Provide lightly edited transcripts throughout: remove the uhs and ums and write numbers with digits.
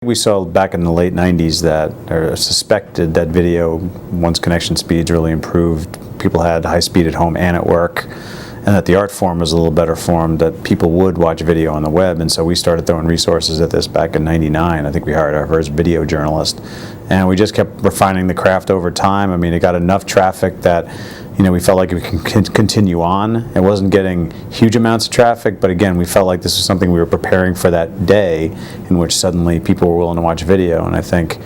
We saw back in the late 90s that, or suspected that video, once connection speeds really improved, people had high speed at home and at work, and that the art form was a little better formed, that people would watch video on the web. And so we started throwing resources at this back in '99. I think we hired our first video journalist, and we just kept refining the craft over time. I mean, it got enough traffic that we felt like we can continue on. It wasn't getting huge amounts of traffic, but again, we felt like this was something we were preparing for that day in which suddenly people were willing to watch video. And I think,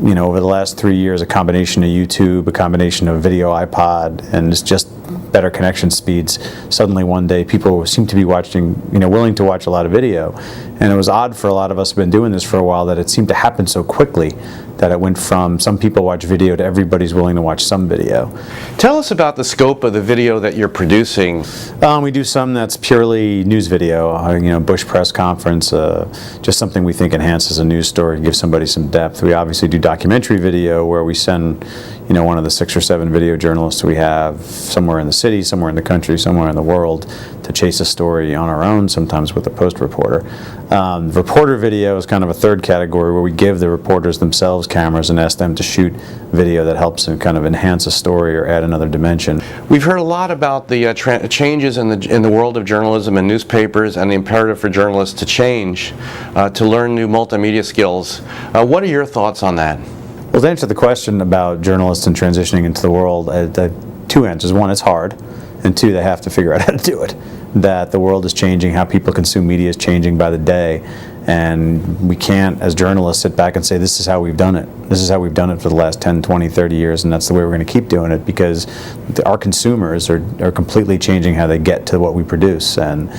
over the last 3 years, a combination of YouTube, a combination of video iPod, and it's just better connection speeds, suddenly one day people seem to be watching, willing to watch a lot of video. And it was odd for a lot of us who've been doing this for a while that it seemed to happen so quickly, that it went from some people watch video to everybody's willing to watch some video. Tell us about the scope of the video that you're producing. We do some that's purely news video, Bush press conference, just something we think enhances a news story and gives somebody some depth. We obviously do documentary video where we send, one of the 6 or 7 video journalists we have somewhere in the city, somewhere in the country, somewhere in the world to chase a story on our own, sometimes with a post reporter. Reporter video is kind of a third category where we give the reporters themselves cameras and ask them to shoot video that helps them kind of enhance a story or add another dimension. We've heard a lot about the changes in the world of journalism and newspapers, and the imperative for journalists to change, to learn new multimedia skills. What are your thoughts on that? Well, to answer the question about journalists and transitioning into the world, 2 answers. One, it's hard, and 2, they have to figure out how to do it. That the world is changing, how people consume media is changing by the day, and we can't, as journalists, sit back and say, this is how we've done it. This is how we've done it for the last 10, 20, 30 years, and that's the way we're going to keep doing it, because our consumers are completely changing how they get to what we produce, and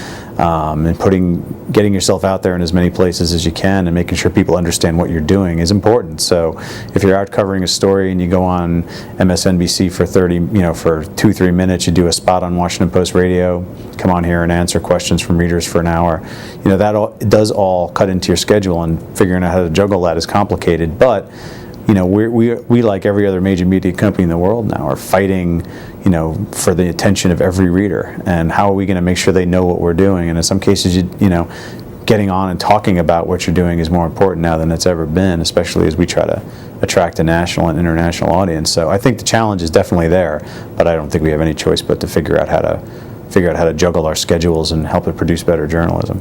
getting yourself out there in as many places as you can and making sure people understand what you're doing is important. So if you're out covering a story and you go on MSNBC for 2-3 minutes, you do a spot on Washington Post radio, come on here and answer questions from readers for an hour, it does all cut into your schedule, and figuring out how to juggle that is complicated. But we like every other major media company in the world now are fighting, for the attention of every reader. And how are we going to make sure they know what we're doing? And in some cases, getting on and talking about what you're doing is more important now than it's ever been, especially as we try to attract a national and international audience. So I think the challenge is definitely there, but I don't think we have any choice but to figure out how to juggle our schedules and help it produce better journalism.